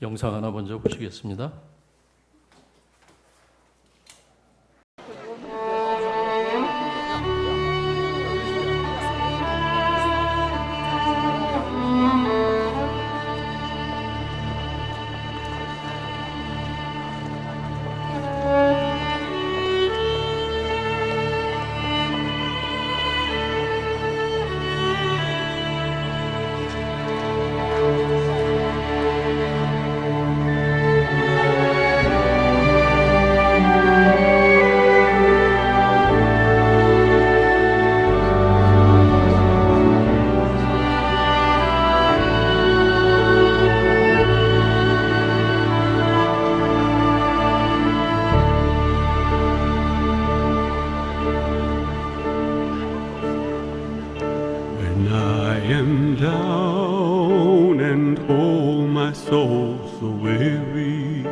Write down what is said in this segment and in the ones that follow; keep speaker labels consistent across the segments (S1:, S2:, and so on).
S1: 영상 하나 먼저 보시겠습니다.
S2: When I am down and oh my soul so weary,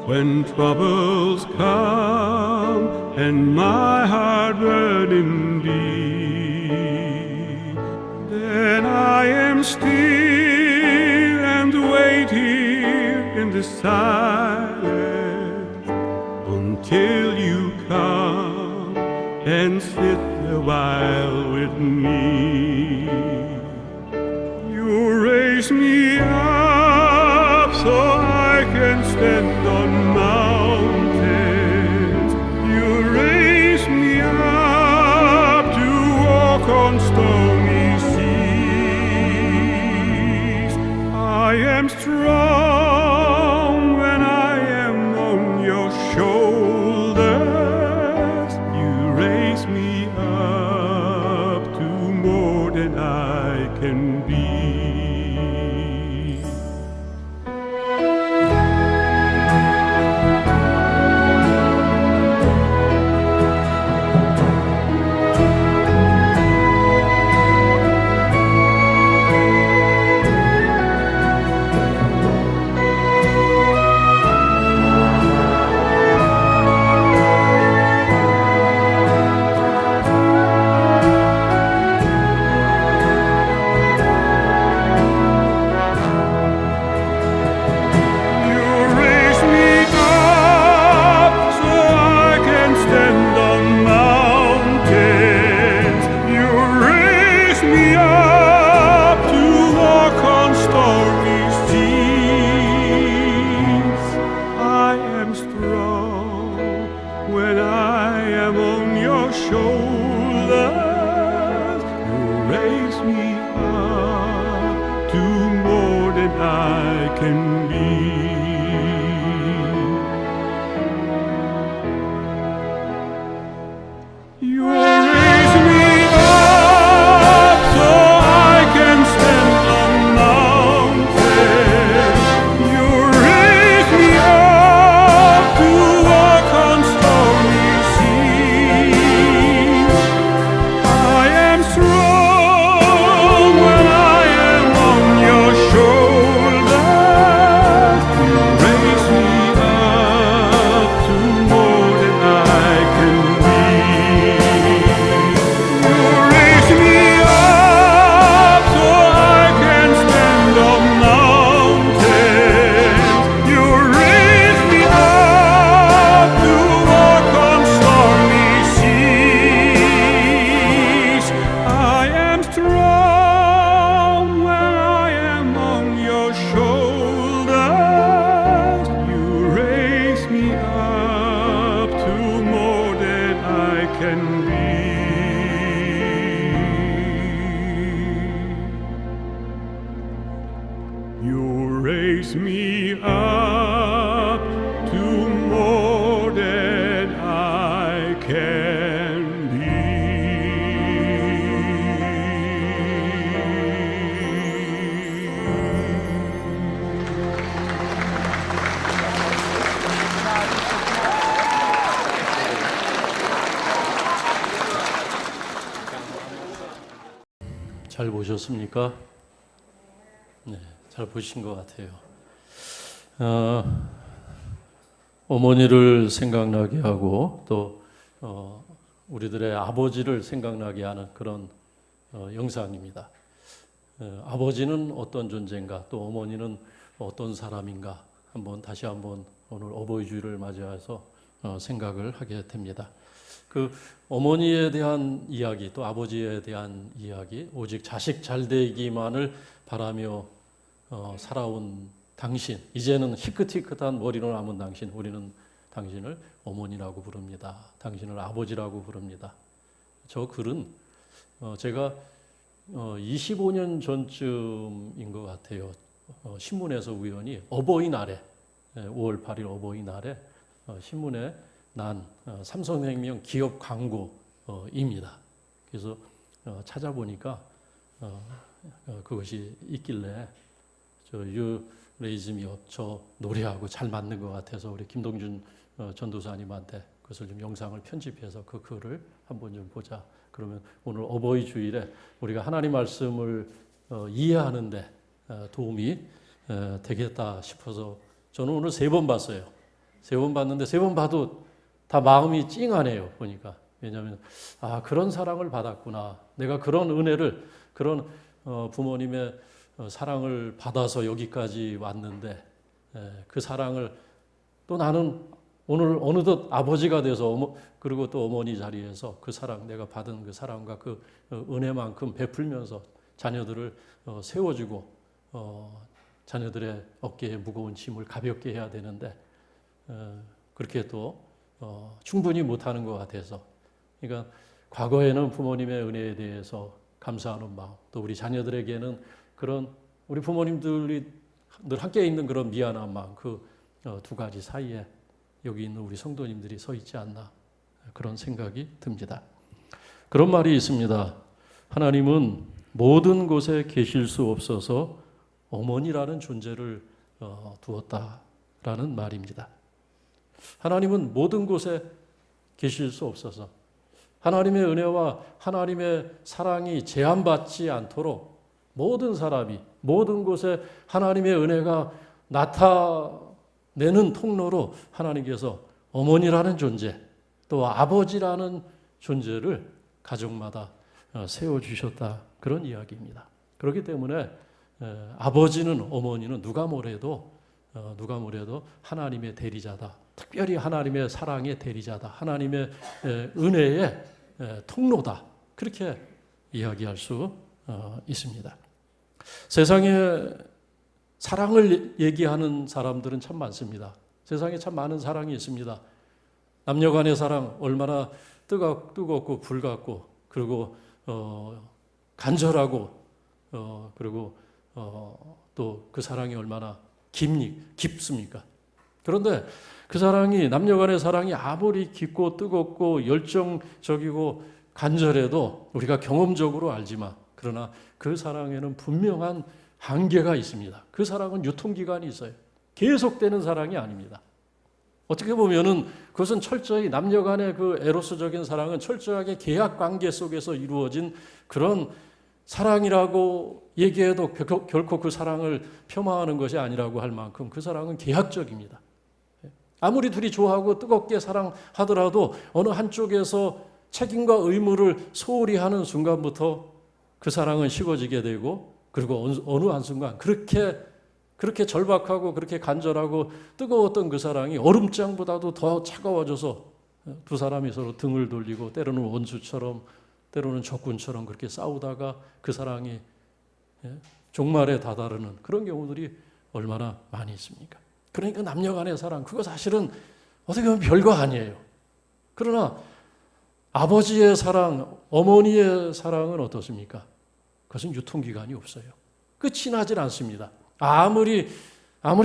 S2: when troubles come and my heart burning deep, then I am still and wait here in the silence until you come and sit a while with me. You raise me up so I can stand on mountains. You raise me up to walk on stormy seas. I am strong when I am on your shoulders. You raise me up to more than I can be. You raise me up to more than I can be.
S1: 잘 보셨습니까? 네, 잘 보신 것 같아요. 어머니를 생각나게 하고 또 우리들의 아버지를 생각나게 하는 그런 영상입니다. 아버지는 어떤 존재인가, 또 어머니는 어떤 사람인가 다시 한번 오늘 어버이 주일을 맞이해서 생각을 하게 됩니다. 그 어머니에 대한 이야기 또 아버지에 대한 이야기 오직 자식 잘 되기만을 바라며 살아온 당신, 이제는 희끗희끗한 머리로 남은 당신, 우리는 당신을 어머니라고 부릅니다. 당신을 아버지라고 부릅니다. 저 글은 제가 25년 전쯤인 것 같아요. 신문에서 우연히 어버이날에 5월 8일 어버이날에 신문에 난 삼성생명 기업 광고입니다. 그래서 찾아보니까 그것이 있길래 You Raise Me Up 저 노래하고 잘 맞는 것 같아서 우리 김동준 전도사님한테 그것을 좀 영상을 편집해서 그 글을 한번 좀 보자. 그러면 오늘 어버이 주일에 우리가 하나님 말씀을 이해하는데 도움이 되겠다 싶어서 저는 오늘 3번 봤어요. 3번 봤는데 3번 봐도 다 마음이 찡하네요. 보니까. 왜냐하면 그런 사랑을 받았구나. 내가 그런 은혜를 그런 부모님의 사랑을 받아서 여기까지 왔는데 그 사랑을 또 나는 오늘 어느덧 아버지가 돼서 그리고 또 어머니 자리에서 그 사랑 내가 받은 그 사랑과 그 은혜만큼 베풀면서 자녀들을 세워주고 자녀들의 어깨에 무거운 짐을 가볍게 해야 되는데 그렇게 또 충분히 못하는 것 같아서 그러니까 과거에는 부모님의 은혜에 대해서 감사하는 마음 또 우리 자녀들에게는 그런 우리 부모님들이 늘 함께 있는 그런 미안한 마음 그 두 가지 사이에 여기 있는 우리 성도님들이 서 있지 않나 그런 생각이 듭니다. 그런 말이 있습니다. 하나님은 모든 곳에 계실 수 없어서 어머니라는 존재를 두었다라는 말입니다. 하나님은 모든 곳에 계실 수 없어서 하나님의 은혜와 하나님의 사랑이 제한받지 않도록 모든 사람이 모든 곳에 하나님의 은혜가 나타내는 통로로 하나님께서 어머니라는 존재 또 아버지라는 존재를 가정마다 세워주셨다 그런 이야기입니다. 그렇기 때문에 아버지는 어머니는 누가 뭐래도 하나님의 대리자다. 특별히 하나님의 사랑의 대리자다. 하나님의 은혜의 통로다. 그렇게 이야기할 수 있습니다. 세상에 사랑을 얘기하는 사람들은 참 많습니다. 세상에 참 많은 사랑이 있습니다. 남녀 간의 사랑 얼마나 뜨겁고 불같고 그리고 간절하고 그리고 또 그 사랑이 얼마나 깊습니까? 그런데 그 사랑이 남녀 간의 사랑이 아무리 깊고 뜨겁고 열정적이고 간절해도 우리가 경험적으로 알지만 그러나 그 사랑에는 분명한 한계가 있습니다. 그 사랑은 유통기간이 있어요. 계속되는 사랑이 아닙니다. 어떻게 보면은 그것은 철저히 남녀 간의 그 에로스적인 사랑은 철저하게 계약 관계 속에서 이루어진 그런 사랑이라고 얘기해도 결코 그 사랑을 폄하하는 것이 아니라고 할 만큼 그 사랑은 계약적입니다. 아무리 둘이 좋아하고 뜨겁게 사랑하더라도 어느 한쪽에서 책임과 의무를 소홀히 하는 순간부터 그 사랑은 식어지게 되고 그리고 어느 한순간 그렇게 절박하고 그렇게 간절하고 뜨거웠던 그 사랑이 얼음장보다도 더 차가워져서 두 사람이 서로 등을 돌리고 때로는 원수처럼 때로는 적군처럼 그렇게 싸우다가 그 사랑이 종말에 다다르는 그런 경우들이 얼마나 많이 있습니까? 그러니까 남녀 간의 사랑 그거 사실은 어떻게 보면 별거 아니에요. 그러나 아버지의 사랑, 어머니의 사랑은 어떻습니까? 그것은 유통기간이 없어요. 끝이 나질 않습니다. 아무리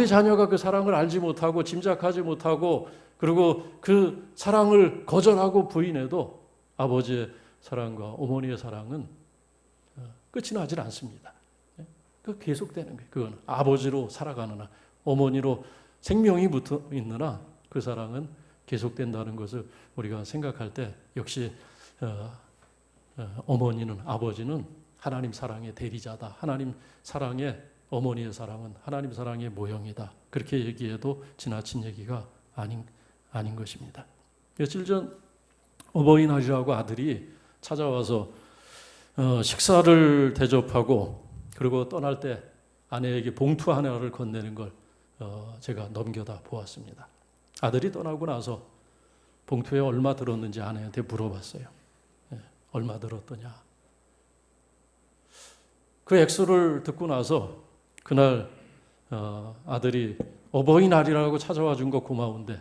S1: 자녀가 그 사랑을 알지 못하고 짐작하지 못하고 그리고 그 사랑을 거절하고 부인해도 아버지의 사랑과 어머니의 사랑은 끝이 나질 않습니다. 그 계속되는 거예요. 그건 아버지로 살아가는 한, 어머니로 생명이 붙어 있는 한 그 사랑은 계속된다는 것을 우리가 생각할 때 역시 어머니는 아버지는 하나님 사랑의 대리자다. 하나님 사랑의 어머니의 사랑은 하나님 사랑의 모형이다. 그렇게 얘기해도 지나친 얘기가 아닌 것입니다. 며칠 전 어버이날이라고 아들이 찾아와서 식사를 대접하고 그리고 떠날 때 아내에게 봉투 하나를 건네는 걸 제가 넘겨다 보았습니다. 아들이 떠나고 나서 봉투에 얼마 들었는지 아내한테 물어봤어요. 얼마 들었더냐. 그 액수를 듣고 나서 그날 아들이 어버이날이라고 찾아와 준 거 고마운데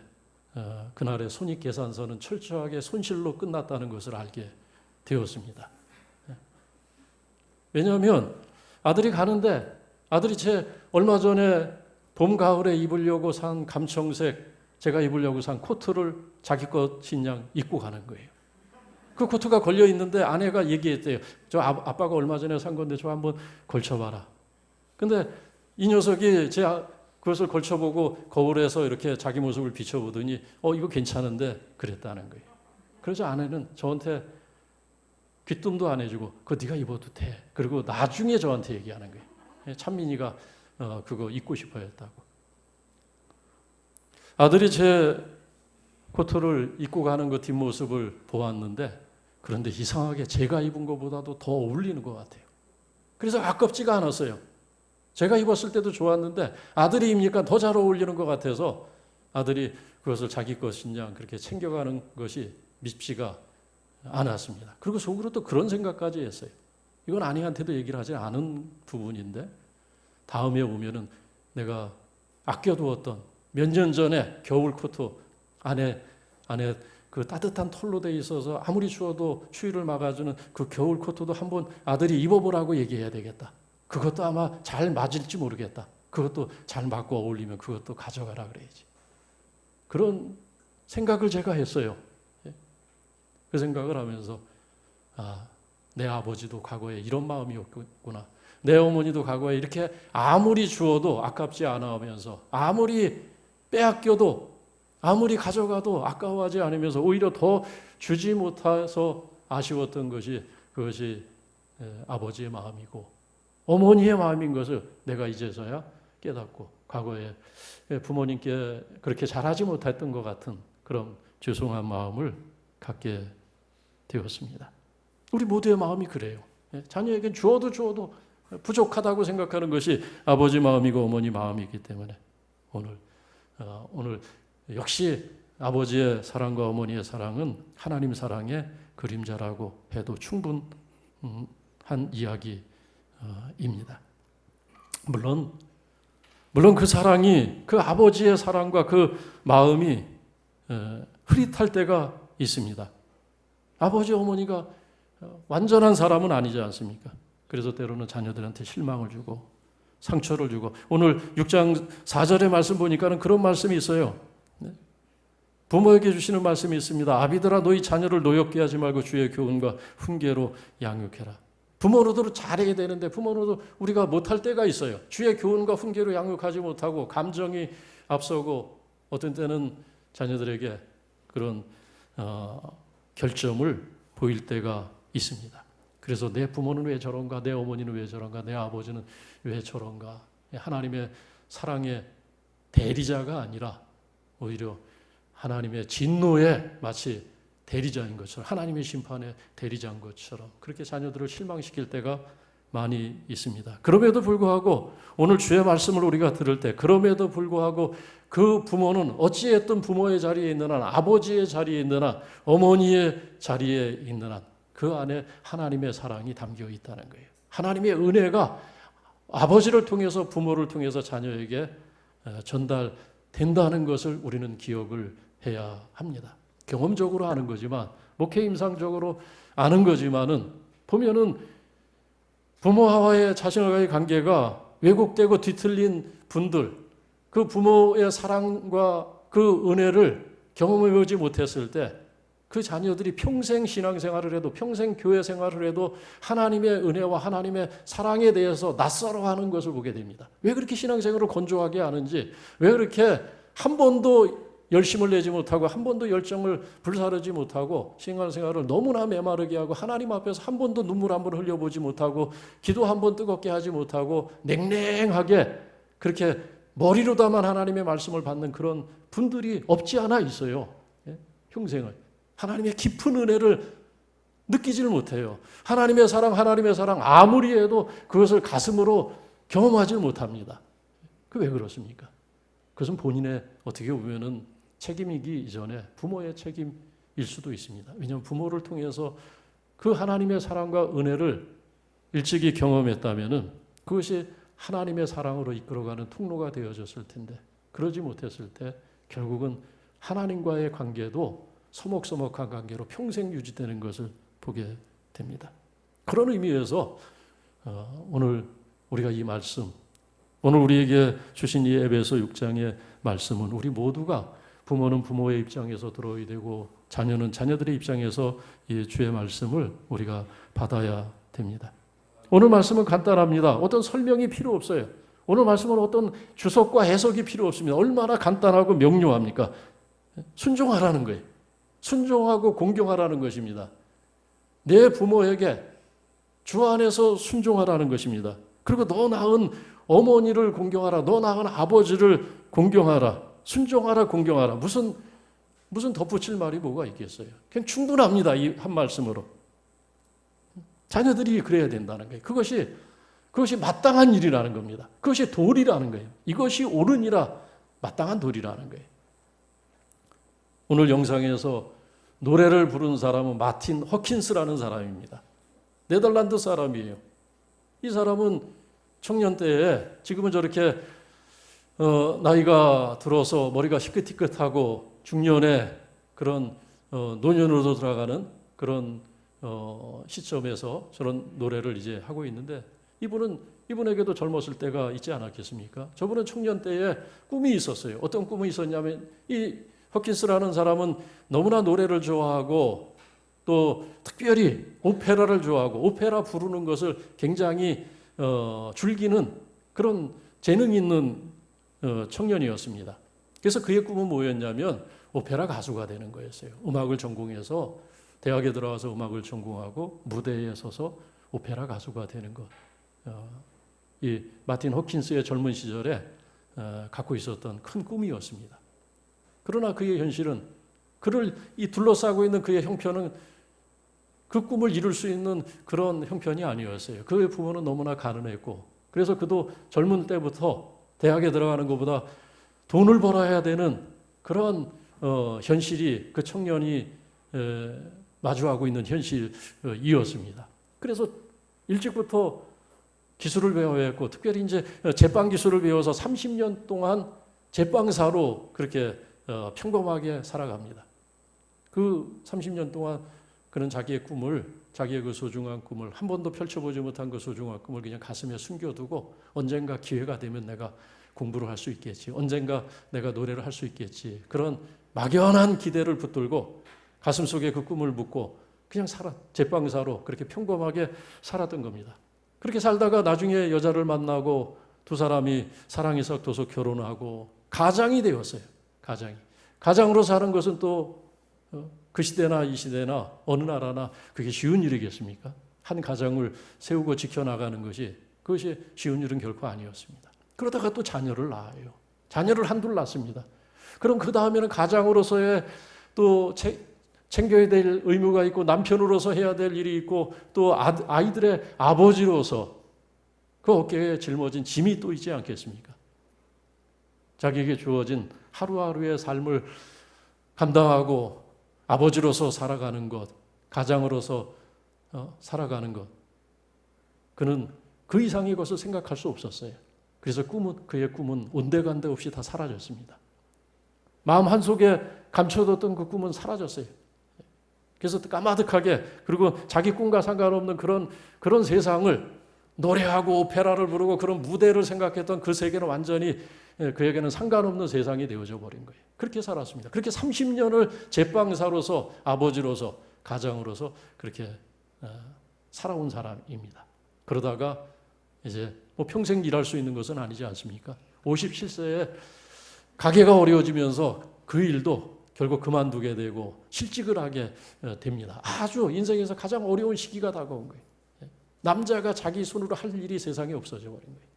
S1: 그날의 손익계산서는 철저하게 손실로 끝났다는 것을 알게 되었습니다. 왜냐하면 아들이 가는데 아들이 제 얼마 전에 봄 가을에 입으려고 산 감청색 제가 입으려고 산 코트를 자기 것인 양 입고 가는 거예요. 그 코트가 걸려 있는데 아내가 얘기했대요. 저 아빠가 얼마 전에 산 건데 저 한번 걸쳐봐라. 근데 이 녀석이 그것을 걸쳐보고 거울에서 이렇게 자기 모습을 비춰보더니 이거 괜찮은데 그랬다는 거예요. 그래서 아내는 저한테 귀뜸도 안 해주고 그거 네가 입어도 돼. 그리고 나중에 저한테 얘기하는 거예요. 찬민이가 그거 입고 싶어 했다고. 아들이 제 코트를 입고 가는 그 뒷모습을 보았는데 그런데 이상하게 제가 입은 것보다도 더 어울리는 것 같아요. 그래서 아깝지가 않았어요. 제가 입었을 때도 좋았는데 아들이 입니까 더 잘 어울리는 것 같아서 아들이 그것을 자기 것인 양 그렇게 챙겨가는 것이 밉지가 않았습니다. 그리고 속으로 또 그런 생각까지 했어요. 이건 아내한테도 얘기를 하지 않은 부분인데 다음에 오면은 내가 아껴두었던 몇 년 전에 겨울 코트 안에 그 따뜻한 털로 돼 있어서 아무리 추워도 추위를 막아주는 그 겨울 코트도 한번 아들이 입어보라고 얘기해야 되겠다. 그것도 아마 잘 맞을지 모르겠다. 그것도 잘 맞고 어울리면 그것도 가져가라 그래야지. 그런 생각을 제가 했어요. 그 생각을 하면서 내 아버지도 과거에 이런 마음이었구나. 내 어머니도 과거에 이렇게 아무리 주어도 아깝지 않아 하면서 아무리 빼앗겨도 아무리 가져가도 아까워하지 않으면서 오히려 더 주지 못해서 아쉬웠던 것이 그것이 아버지의 마음이고 어머니의 마음인 것을 내가 이제서야 깨닫고 과거에 부모님께 그렇게 잘하지 못했던 것 같은 그런 죄송한 마음을 갖게 되었습니다. 우리 모두의 마음이 그래요. 자녀에게 주어도 부족하다고 생각하는 것이 아버지 마음이고 어머니 마음이기 때문에 오늘 역시 아버지의 사랑과 어머니의 사랑은 하나님 사랑의 그림자라고 해도 충분한 이야기입니다. 물론 그 사랑이 그 아버지의 사랑과 그 마음이 흐릿할 때가 있습니다. 아버지 어머니가 완전한 사람은 아니지 않습니까? 그래서 때로는 자녀들한테 실망을 주고 상처를 주고 오늘 6장 4절의 말씀 보니까는 그런 말씀이 있어요. 부모에게 주시는 말씀이 있습니다. 아비들아 너희 자녀를 노엽게 하지 말고 주의 교훈과 훈계로 양육해라. 부모로도 잘해야 되는데 부모로도 우리가 못할 때가 있어요. 주의 교훈과 훈계로 양육하지 못하고 감정이 앞서고 어떤 때는 자녀들에게 그런 결점을 보일 때가 있습니다. 그래서 내 부모는 왜 저런가, 내 어머니는 왜 저런가, 내 아버지는 왜 저런가. 하나님의 사랑의 대리자가 아니라 오히려 하나님의 진노의 마치 대리자인 것처럼 하나님의 심판의 대리자인 것처럼 그렇게 자녀들을 실망시킬 때가 많이 있습니다. 그럼에도 불구하고 오늘 주의 말씀을 우리가 들을 때 그럼에도 불구하고 그 부모는 어찌했든 부모의 자리에 있는 한 아버지의 자리에 있는 한 어머니의 자리에 있는 한 그 안에 하나님의 사랑이 담겨 있다는 거예요. 하나님의 은혜가 아버지를 통해서 부모를 통해서 자녀에게 전달된다는 것을 우리는 기억을 해야 합니다. 경험적으로 아는 거지만 목회 임상적으로 아는 거지만은 보면은 부모와의 자신과의 관계가 왜곡되고 뒤틀린 분들 그 부모의 사랑과 그 은혜를 경험해 보지 못했을 때 그 자녀들이 평생 신앙생활을 해도 평생 교회 생활을 해도 하나님의 은혜와 하나님의 사랑에 대해서 낯설어하는 것을 보게 됩니다. 왜 그렇게 신앙생활을 건조하게 하는지 왜 그렇게 한 번도 열심을 내지 못하고 한 번도 열정을 불사르지 못하고 신앙생활을 너무나 메마르게 하고 하나님 앞에서 한 번도 눈물 한 번 흘려보지 못하고 기도 한 번 뜨겁게 하지 못하고 냉랭하게 그렇게 머리로다만 하나님의 말씀을 받는 그런 분들이 없지 않아 있어요. 평생을. 하나님의 깊은 은혜를 느끼지를 못해요. 하나님의 사랑 아무리 해도 그것을 가슴으로 경험하지 못합니다. 그 왜 그렇습니까? 그것은 본인의 어떻게 보면은 책임이기 이전에 부모의 책임일 수도 있습니다. 왜냐하면 부모를 통해서 그 하나님의 사랑과 은혜를 일찍이 경험했다면은 그것이 하나님의 사랑으로 이끌어가는 통로가 되어졌을 텐데 그러지 못했을 때 결국은 하나님과의 관계도 서먹서먹한 관계로 평생 유지되는 것을 보게 됩니다. 그런 의미에서 오늘 우리가 이 말씀, 오늘 우리에게 주신 이 에베소 6장의 말씀은 우리 모두가 부모는 부모의 입장에서 들어야 되고 자녀는 자녀들의 입장에서 이 주의 말씀을 우리가 받아야 됩니다. 오늘 말씀은 간단합니다. 어떤 설명이 필요 없어요. 오늘 말씀은 어떤 주석과 해석이 필요 없습니다. 얼마나 간단하고 명료합니까? 순종하라는 거예요. 순종하고 공경하라는 것입니다. 내 부모에게 주 안에서 순종하라는 것입니다. 그리고 너 낳은 어머니를 공경하라. 너 낳은 아버지를 공경하라. 순종하라, 공경하라. 무슨 덧붙일 말이 뭐가 있겠어요? 그냥 충분합니다. 이 한 말씀으로. 자녀들이 그래야 된다는 거예요. 그것이 마땅한 일이라는 겁니다. 그것이 도리라는 거예요. 이것이 옳으니라 마땅한 도리라는 거예요. 오늘 영상에서 노래를 부른 사람은 마틴 허킨스라는 사람입니다. 네덜란드 사람이에요. 이 사람은 청년 때에 지금은 저렇게 나이가 들어서 머리가 희끗희끗하고 중년에 그런 노년으로 들어가는 그런 시점에서 저런 노래를 이제 하고 있는데 이분에게도 젊었을 때가 있지 않았겠습니까? 저분은 청년 때에 꿈이 있었어요. 어떤 꿈이 있었냐면 이 허킨스라는 사람은 너무나 노래를 좋아하고 또 특별히 오페라를 좋아하고 오페라 부르는 것을 굉장히 즐기는 그런 재능 있는 청년이었습니다. 그래서 그의 꿈은 뭐였냐면 오페라 가수가 되는 거였어요. 음악을 전공해서 대학에 들어가서 음악을 전공하고 무대에 서서 오페라 가수가 되는 것. 이 마틴 허킨스의 젊은 시절에 갖고 있었던 큰 꿈이었습니다. 그러나 그의 현실은 그를 이 둘러싸고 있는 그의 형편은 그 꿈을 이룰 수 있는 그런 형편이 아니었어요. 그의 부모는 너무나 가난했고 그래서 그도 젊은 때부터 대학에 들어가는 것보다 돈을 벌어야 되는 그런 현실이 그 청년이 마주하고 있는 현실이었습니다. 그래서 일찍부터 기술을 배워야 했고 특별히 이제 제빵 기술을 배워서 30년 동안 제빵사로 그렇게 평범하게 살아갑니다. 그 30년 동안 그는 자기의 그 소중한 꿈을 한 번도 펼쳐보지 못한 그 소중한 꿈을 그냥 가슴에 숨겨두고 언젠가 기회가 되면 내가 공부를 할 수 있겠지. 언젠가 내가 노래를 할 수 있겠지. 그런 막연한 기대를 붙들고 가슴속에 그 꿈을 묻고 그냥 제빵사로 그렇게 평범하게 살았던 겁니다. 그렇게 살다가 나중에 여자를 만나고 두 사람이 사랑이 섞여서 결혼하고 가장이 되었어요. 가장으로 사는 것은 또 그 시대나 이 시대나 어느 나라나 그게 쉬운 일이겠습니까? 한 가정을 세우고 지켜나가는 그것이 쉬운 일은 결코 아니었습니다. 그러다가 또 자녀를 낳아요. 자녀를 한둘 낳습니다. 그럼 그 다음에는 가장으로서의 또 챙겨야 될 의무가 있고 남편으로서 해야 될 일이 있고 또 아이들의 아버지로서 그 어깨에 짊어진 짐이 또 있지 않겠습니까? 자기에게 주어진 하루하루의 삶을 감당하고 아버지로서 살아가는 것, 가장으로서 살아가는 것. 그는 그 이상의 것을 생각할 수 없었어요. 그래서 그의 꿈은 온데간데 없이 다 사라졌습니다. 마음 한속에 감춰뒀던 그 꿈은 사라졌어요. 그래서 까마득하게 그리고 자기 꿈과 상관없는 그런 세상을 노래하고 오페라를 부르고 그런 무대를 생각했던 그 세계는 완전히 그에게는 상관없는 세상이 되어져 버린 거예요. 그렇게 살았습니다. 그렇게 30년을 제빵사로서 아버지로서 가장으로서 그렇게 살아온 사람입니다. 그러다가 이제 뭐 평생 일할 수 있는 것은 아니지 않습니까? 57세에 가게가 어려워지면서 그 일도 결국 그만두게 되고 실직을 하게 됩니다. 아주 인생에서 가장 어려운 시기가 다가온 거예요. 남자가 자기 손으로 할 일이 세상에 없어져 버린 거예요.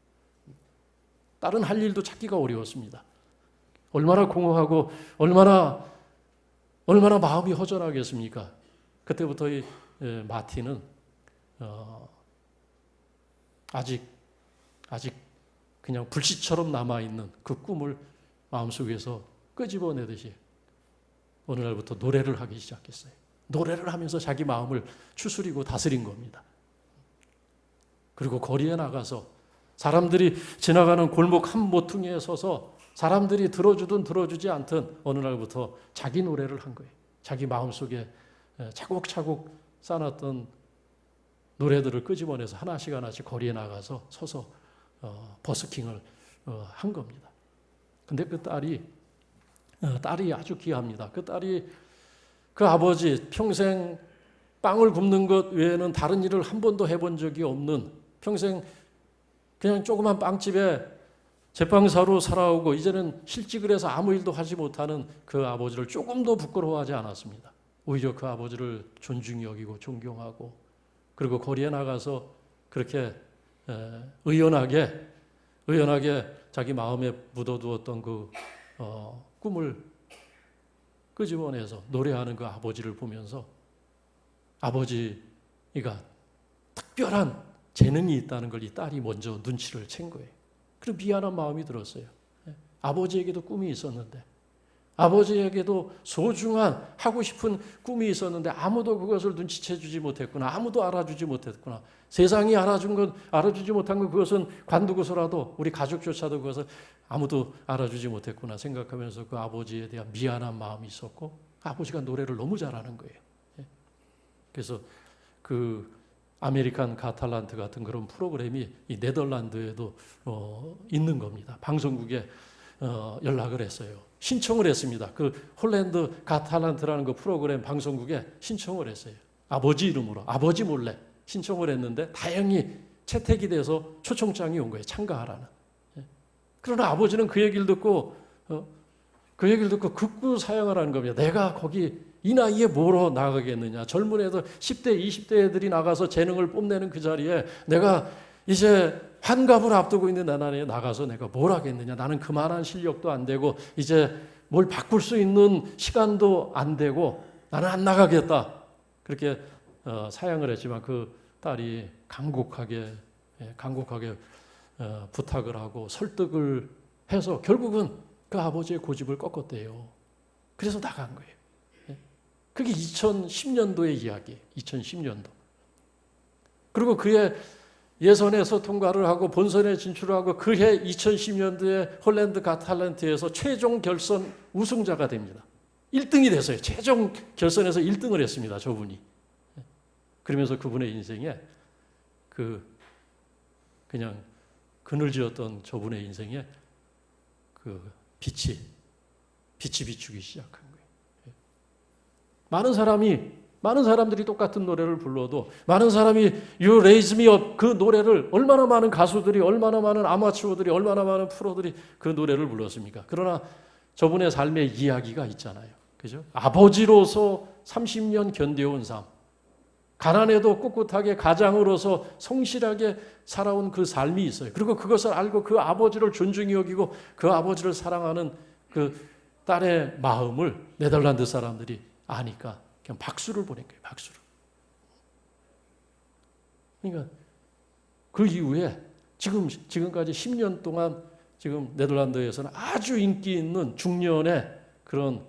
S1: 다른 할 일도 찾기가 어려웠습니다. 얼마나 공허하고 얼마나 마음이 허전하겠습니까? 그때부터 이 마틴은 아직 그냥 불씨처럼 남아있는 그 꿈을 마음속에서 끄집어내듯이 어느 날부터 노래를 하기 시작했어요. 노래를 하면서 자기 마음을 추스리고 다스린 겁니다. 그리고 거리에 나가서 사람들이 지나가는 골목 한 모퉁이에 서서 사람들이 들어주든 들어주지 않든 어느 날부터 자기 노래를 한 거예요. 자기 마음속에 차곡차곡 쌓아놨던 노래들을 끄집어내서 하나씩 하나씩 거리에 나가서 서서 버스킹을 한 겁니다. 근데 그 딸이 아주 귀합니다. 그 딸이 그 아버지 평생 빵을 굽는 것 외에는 다른 일을 한 번도 해본 적이 없는, 평생 그냥 조그만 빵집에 제빵사로 살아오고 이제는 실직을 해서 아무 일도 하지 못하는 그 아버지를 조금도 부끄러워하지 않았습니다. 오히려 그 아버지를 존중히 여기고 존경하고, 그리고 거리에 나가서 그렇게 의연하게 자기 마음에 묻어두었던 그 꿈을 끄집어내서 노래하는 그 아버지를 보면서 아버지가 특별한 재능이 있다는 걸 이 딸이 먼저 눈치를 챈 거예요. 그리고 미안한 마음이 들었어요. 아버지에게도 꿈이 있었는데, 아버지에게도 소중한 하고 싶은 꿈이 있었는데 아무도 그것을 눈치채 주지 못했구나. 아무도 알아주지 못했구나. 세상이 알아주지 못한 건 그것은 관두고서라도 우리 가족조차도 그것을 아무도 알아주지 못했구나 생각하면서 그 아버지에 대한 미안한 마음이 있었고, 아버지가 노래를 너무 잘하는 거예요. 그래서 그 아메리칸 가탈란트 같은 그런 프로그램이 이 네덜란드에도 있는 겁니다. 방송국에 연락을 했어요. 신청을 했습니다. 그 홀랜드 가탈란트라는 그 프로그램 방송국에 신청을 했어요. 아버지 이름으로, 아버지 몰래 신청을 했는데 다행히 채택이 돼서 초청장이 온 거예요. 참가하라는. 그러나 아버지는 그 얘기를 듣고 극구 사양을 하는 겁니다. 내가 거기 이 나이에 뭐로 나가겠느냐. 젊은 애들 10대 20대 애들이 나가서 재능을 뽐내는 그 자리에 내가 이제 환갑을 앞두고 있는 나날에 나가서 내가 뭘 하겠느냐. 나는 그만한 실력도 안 되고 이제 뭘 바꿀 수 있는 시간도 안 되고 나는 안 나가겠다. 그렇게 사양을 했지만 그 딸이 간곡하게 부탁을 하고 설득을 해서 결국은 그 아버지의 고집을 꺾었대요. 그래서 나간 거예요. 그게 2010년도의 이야기예요. 2010년도. 그리고 그해 예선에서 통과를 하고 본선에 진출하고 그해 2010년도에 홀랜드 가탈란트에서 최종 결선 우승자가 됩니다. 1등이 됐어요. 최종 결선에서 1등을 했습니다. 저분이. 그러면서 그분의 인생에 그냥 그늘지었던 저분의 인생에 그 빛이 비추기 시작한 거예요. 많은 사람들이 똑같은 노래를 불러도, 많은 사람이 You Raise Me Up 그 노래를 얼마나 많은 가수들이, 얼마나 많은 아마추어들이, 얼마나 많은 프로들이 그 노래를 불렀습니까? 그러나 저분의 삶의 이야기가 있잖아요. 그죠? 아버지로서 30년 견뎌온 삶, 가난해도 꿋꿋하게 가장으로서 성실하게 살아온 그 삶이 있어요. 그리고 그것을 알고 그 아버지를 존중히 여기고 그 아버지를 사랑하는 그 딸의 마음을 네덜란드 사람들이 아니까 그냥 박수를 보낸 거예요. 박수를. 그러니까 그 이후에 지금까지 10년 동안 지금 네덜란드에서는 아주 인기 있는 중년의 그런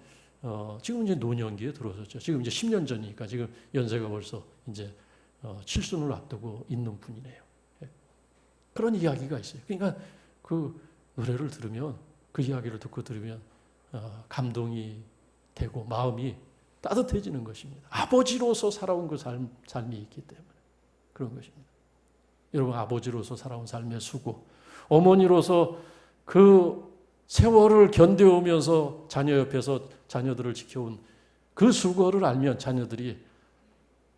S1: 지금 이제 노년기에 들어섰죠. 지금 이제 10년 전이니까 지금 연세가 벌써 이제 칠순을 앞두고 있는 분이네요. 그런 이야기가 있어요. 그러니까 그 노래를 들으면, 그 이야기를 듣고 들으면 감동이 되고 마음이 따뜻해지는 것입니다. 아버지로서 살아온 그 삶이 있기 때문에 그런 것입니다. 여러분, 아버지로서 살아온 삶의 수고, 어머니로서 그 세월을 견뎌오면서 자녀 옆에서 자녀들을 지켜온 그 수고를 알면 자녀들이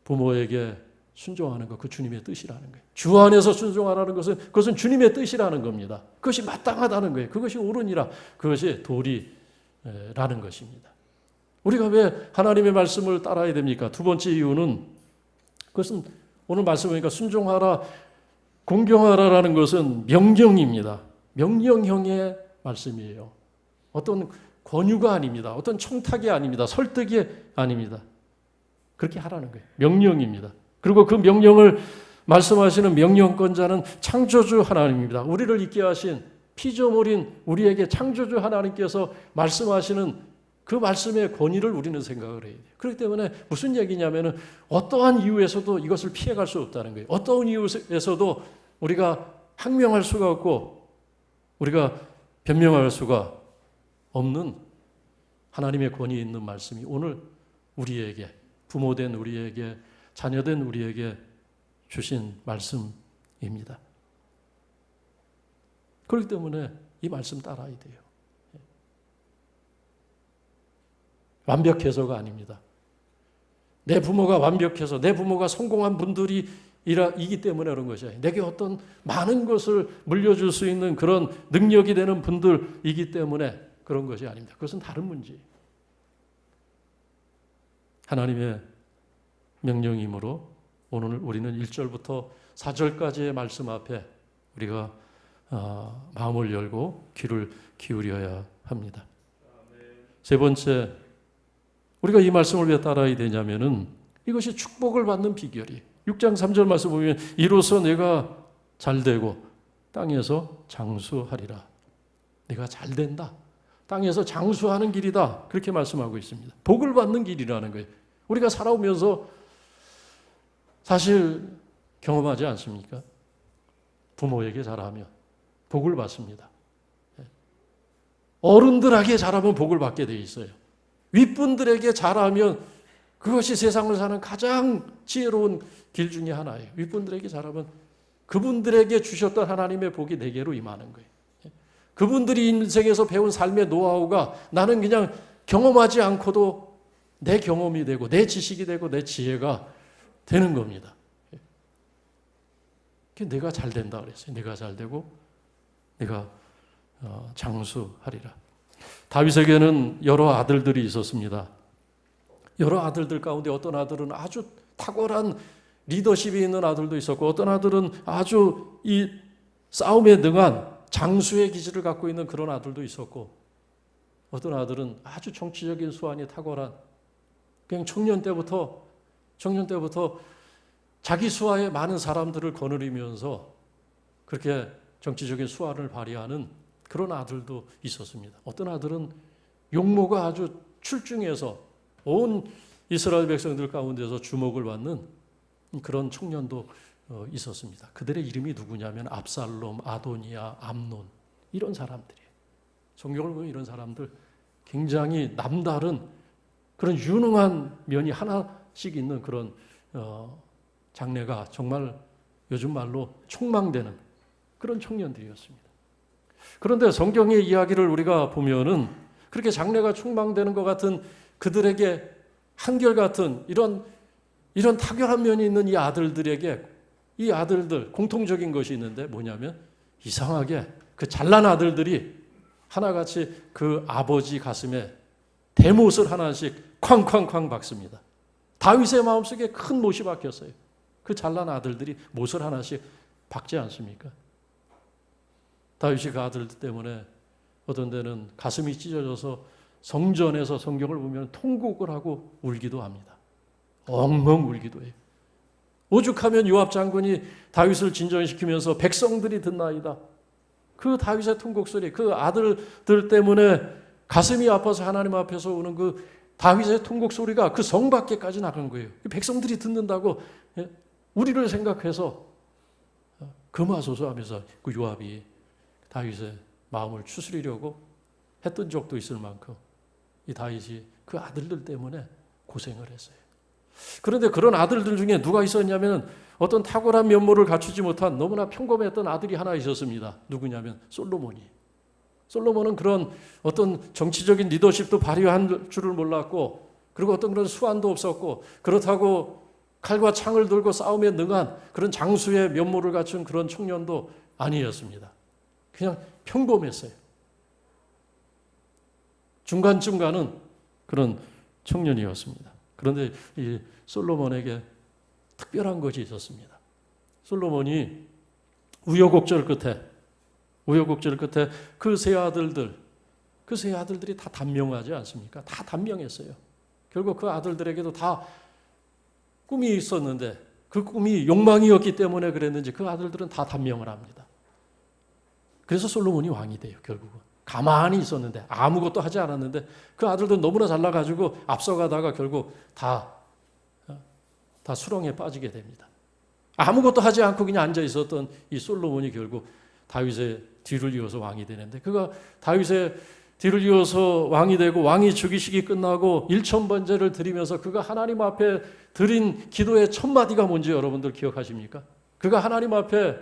S1: 부모에게 순종하는 것, 그 주님의 뜻이라는 거예요. 주 안에서 순종하라는 것은 그것은 주님의 뜻이라는 겁니다. 그것이 마땅하다는 거예요. 그것이 옳으니라, 그것이 도리라는 것입니다. 우리가 왜 하나님의 말씀을 따라야 됩니까? 두 번째 이유는, 그것은 오늘 말씀 보니까 순종하라, 공경하라라는 것은 명령입니다. 명령형의 말씀이에요. 어떤 권유가 아닙니다. 어떤 청탁이 아닙니다. 설득이 아닙니다. 그렇게 하라는 거예요. 명령입니다. 그리고 그 명령을 말씀하시는 명령권자는 창조주 하나님입니다. 우리를 있게 하신 피조물인 우리에게 창조주 하나님께서 말씀하시는 그 말씀의 권위를 우리는 생각을 해야 돼요. 그렇기 때문에 무슨 얘기냐면은 어떠한 이유에서도 이것을 피해갈 수 없다는 거예요. 어떠한 이유에서도 우리가 항명할 수가 없고 우리가 변명할 수가 없는 하나님의 권위 있는 말씀이 오늘 우리에게, 부모된 우리에게, 자녀된 우리에게 주신 말씀입니다. 그렇기 때문에 이 말씀 따라야 돼요. 완벽해서가 아닙니다. 내 부모가 완벽해서 내 부모가 성공한 분들이 이기 때문에 그런 것이 아니에요. 내게 어떤 많은 것을 물려줄 수 있는 그런 능력이 되는 분들이기 때문에 그런 것이 아닙니다. 그것은 다른 문제예요. 하나님의 명령이므로 오늘 우리는 1절부터 4절까지의 말씀 앞에 우리가 마음을 열고 귀를 기울여야 합니다. 세 번째, 우리가 이 말씀을 왜 따라야 되냐면은 이것이 축복을 받는 비결이에요. 6장 3절 말씀 보면 이로써 내가 잘되고 땅에서 장수하리라. 내가 잘된다. 땅에서 장수하는 길이다. 그렇게 말씀하고 있습니다. 복을 받는 길이라는 거예요. 우리가 살아오면서 사실 경험하지 않습니까? 부모에게 잘하면 복을 받습니다. 어른들에게 잘하면 복을 받게 돼 있어요. 윗분들에게 잘하면 그것이 세상을 사는 가장 지혜로운 길 중에 하나예요. 윗분들에게 잘하면 그분들에게 주셨던 하나님의 복이 내게로 임하는 거예요. 그분들이 인생에서 배운 삶의 노하우가 나는 그냥 경험하지 않고도 내 경험이 되고 내 지식이 되고 내 지혜가 되는 겁니다. 내가 잘 된다 그랬어요. 내가 잘 되고 내가 장수하리라. 다윗에게는 여러 아들들이 있었습니다. 여러 아들들 가운데 어떤 아들은 아주 탁월한 리더십이 있는 아들도 있었고 어떤 아들은 아주 이 싸움에 능한 장수의 기질을 갖고 있는 그런 아들도 있었고 어떤 아들은 아주 정치적인 수완이 탁월한 그냥 청년 때부터 자기 수하에 많은 사람들을 거느리면서 그렇게 정치적인 수완을 발휘하는 그런 아들도 있었습니다. 어떤 아들은 용모가 아주 출중해서 온 이스라엘 백성들 가운데서 주목을 받는 그런 청년도 있었습니다. 그들의 이름이 누구냐면 압살롬, 아도니아, 암논 이런 사람들이에요. 성경을 보면 이런 사람들 굉장히 남다른 그런 유능한 면이 하나씩 있는 그런 장래가 정말 요즘 말로 촉망되는 그런 청년들이었습니다. 그런데 성경의 이야기를 우리가 보면은 그렇게 장래가 촉망되는 것 같은 그들에게 한결같은 이런 탁월한 면이 있는 이 아들들에게 이 아들들 공통적인 것이 있는데 뭐냐면 이상하게 그 잘난 아들들이 하나같이 그 아버지 가슴에 대못을 하나씩 쾅쾅쾅 박습니다. 다윗의 마음속에 큰 못이 박혔어요. 그 잘난 아들들이 못을 하나씩 박지 않습니까? 다윗이 그 아들들 때문에 어떤 데는 가슴이 찢어져서 성전에서 성경을 보면 통곡을 하고 울기도 합니다. 엉엉 울기도 해요. 오죽하면 요압 장군이 다윗을 진전시키면서 백성들이 듣나이다. 그 다윗의 통곡소리, 그 아들들 때문에 가슴이 아파서 하나님 앞에서 우는 그 다윗의 통곡소리가 그 성 밖에까지 나간 거예요. 백성들이 듣는다고 우리를 생각해서 금하소서 하면서 그 요압이 다윗의 마음을 추스리려고 했던 적도 있을 만큼 이 다윗이 그 아들들 때문에 고생을 했어요. 그런데 그런 아들들 중에 누가 있었냐면 어떤 탁월한 면모를 갖추지 못한 너무나 평범했던 아들이 하나 있었습니다. 누구냐면 솔로몬이. 솔로몬은 그런 어떤 정치적인 리더십도 발휘한 줄을 몰랐고 그리고 어떤 그런 수완도 없었고 그렇다고 칼과 창을 들고 싸움에 능한 그런 장수의 면모를 갖춘 그런 청년도 아니었습니다. 그냥 평범했어요. 중간쯤 가는 그런 청년이었습니다. 그런데 이 솔로몬에게 특별한 것이 있었습니다. 솔로몬이 우여곡절 끝에 그 세 아들들이 다 단명하지 않습니까? 다 단명했어요. 결국 그 아들들에게도 다 꿈이 있었는데 그 꿈이 욕망이었기 때문에 그랬는지 그 아들들은 다 단명을 합니다. 그래서 솔로몬이 왕이 돼요. 결국은 가만히 있었는데 아무것도 하지 않았는데 그 아들들 너무나 잘나가지고 앞서가다가 결국 다 수렁에 빠지게 됩니다. 아무것도 하지 않고 그냥 앉아 있었던 이 솔로몬이 결국 다윗의 뒤를 이어서 왕이 되는데, 그가 다윗의 뒤를 이어서 왕이 되고 왕이 즉위식이 끝나고 1000번제를 드리면서 그가 하나님 앞에 드린 기도의 첫 마디가 뭔지 여러분들 기억하십니까? 그가 하나님 앞에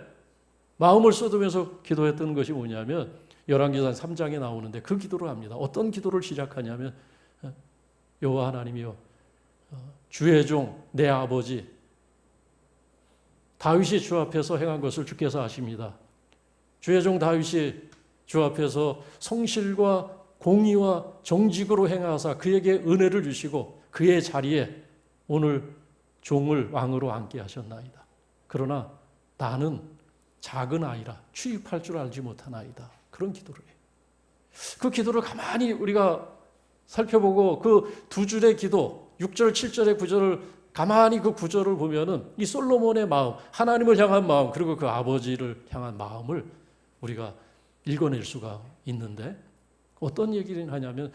S1: 마음을 쏟으면서 기도했던 것이 뭐냐면 열왕기상 3장에 나오는데 그 기도를 합니다. 어떤 기도를 시작하냐면 여호와 하나님이여, 주의 종 내 아버지 다윗이 주 앞에서 행한 것을 주께서 아십니다. 주의 종 다윗이 주 앞에서 성실과 공의와 정직으로 행하사 그에게 은혜를 주시고 그의 자리에 오늘 종을 왕으로 앉게 하셨나이다. 그러나 나는 작은 아이라 취입할 줄 알지 못하나이다. 그런 기도를 해요. 그 기도를 가만히 우리가 살펴보고 그 두 줄의 기도 6절, 7절의 구절을 가만히 그 구절을 보면은 이 솔로몬의 마음, 하나님을 향한 마음, 그리고 그 아버지를 향한 마음을 우리가 읽어낼 수가 있는데, 어떤 얘기를 하냐면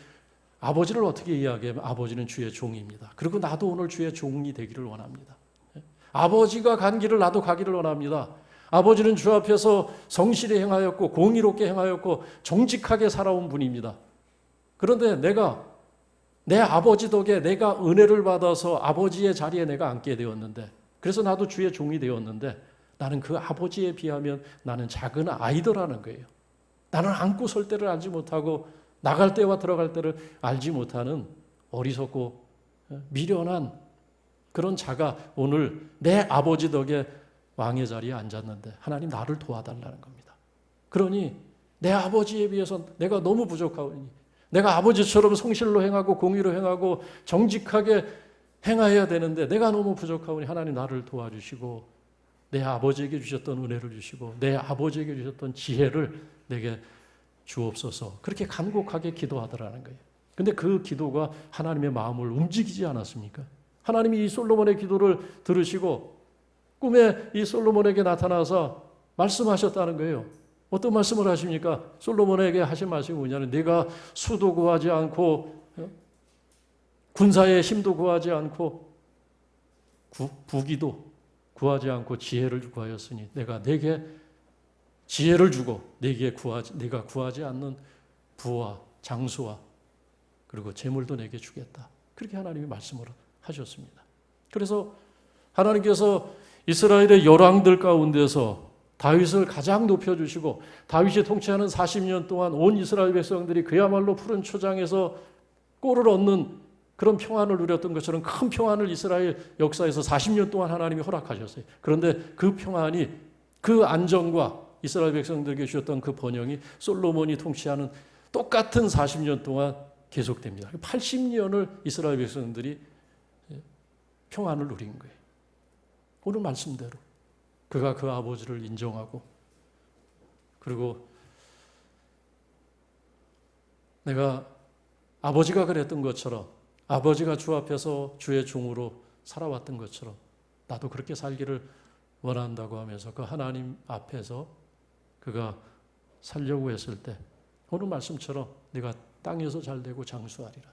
S1: 아버지를 어떻게 이야기하면 아버지는 주의 종입니다. 그리고 나도 오늘 주의 종이 되기를 원합니다. 아버지가 간 길을 나도 가기를 원합니다. 아버지는 주 앞에서 성실히 행하였고 공의롭게 행하였고 정직하게 살아온 분입니다. 그런데 내가 내 아버지 덕에 내가 은혜를 받아서 아버지의 자리에 내가 앉게 되었는데, 그래서 나도 주의 종이 되었는데 나는 그 아버지에 비하면 나는 작은 아이더라는 거예요. 나는 앉고 설 때를 알지 못하고 나갈 때와 들어갈 때를 알지 못하는 어리석고 미련한 그런 자가 오늘 내 아버지 덕에 왕의 자리에 앉았는데 하나님 나를 도와달라는 겁니다. 그러니 내 아버지에 비해서 내가 너무 부족하오니, 내가 아버지처럼 성실로 행하고 공의로 행하고 정직하게 행해야 되는데 내가 너무 부족하오니 하나님 나를 도와주시고 내 아버지에게 주셨던 은혜를 주시고 내 아버지에게 주셨던 지혜를 내게 주옵소서. 그렇게 간곡하게 기도하더라는 거예요. 근데 그 기도가 하나님의 마음을 움직이지 않았습니까? 하나님이 이 솔로몬의 기도를 들으시고 꿈에 이 솔로몬에게 나타나서 말씀하셨다는 거예요. 어떤 말씀을 하십니까? 솔로몬에게 하신 말씀이 뭐냐면 네가 수도 구하지 않고 군사의 힘도 구하지 않고 부귀도 구하지 않고 지혜를 구하였으니 내가 내게 지혜를 주고 네가 구하지 않는 부와 장수와 그리고 재물도 내게 주겠다. 그렇게 하나님이 말씀을 하셨습니다. 그래서 하나님께서 이스라엘의 열왕들 가운데서 다윗을 가장 높여주시고 다윗이 통치하는 40년 동안 온 이스라엘 백성들이 그야말로 푸른 초장에서 꼴을 얻는 그런 평안을 누렸던 것처럼 큰 평안을 이스라엘 역사에서 40년 동안 하나님이 허락하셨어요. 그런데 그 평안이, 그 안정과 이스라엘 백성들에게 주셨던 그 번영이 솔로몬이 통치하는 똑같은 40년 동안 계속됩니다. 80년을 이스라엘 백성들이 평안을 누린 거예요. 오늘 말씀대로 그가 그 아버지를 인정하고, 그리고 내가 아버지가 그랬던 것처럼 아버지가 주 앞에서 주의 종으로 살아왔던 것처럼 나도 그렇게 살기를 원한다고 하면서 그 하나님 앞에서 그가 살려고 했을 때 오늘 말씀처럼 내가 땅에서 잘되고 장수하리라.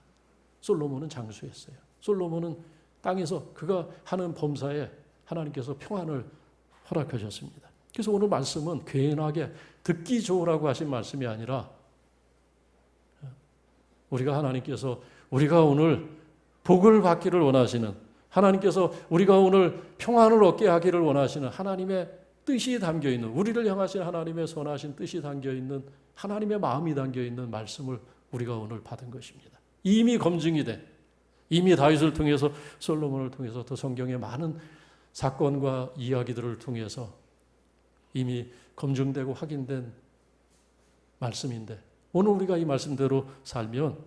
S1: 솔로몬은 장수했어요. 솔로몬은 땅에서 그가 하는 범사에 하나님께서 평안을 허락하셨습니다. 그래서 오늘 말씀은 괜하게 듣기 좋으라고 하신 말씀이 아니라 우리가 하나님께서 우리가 오늘 복을 받기를 원하시는, 하나님께서 우리가 오늘 평안을 얻게 하기를 원하시는 하나님의 뜻이 담겨있는, 우리를 향하신 하나님의 선하신 뜻이 담겨있는, 하나님의 마음이 담겨있는 말씀을 우리가 오늘 받은 것입니다. 이미 검증이 된, 이미 다윗을 통해서 솔로몬을 통해서 또 성경의 많은 사건과 이야기들을 통해서 이미 검증되고 확인된 말씀인데 오늘 우리가 이 말씀대로 살면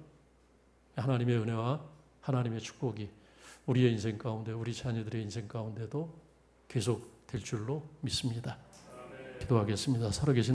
S1: 하나님의 은혜와 하나님의 축복이 우리의 인생 가운데, 우리 자녀들의 인생 가운데도 계속 될 줄로 믿습니다. 기도하겠습니다. 살아계신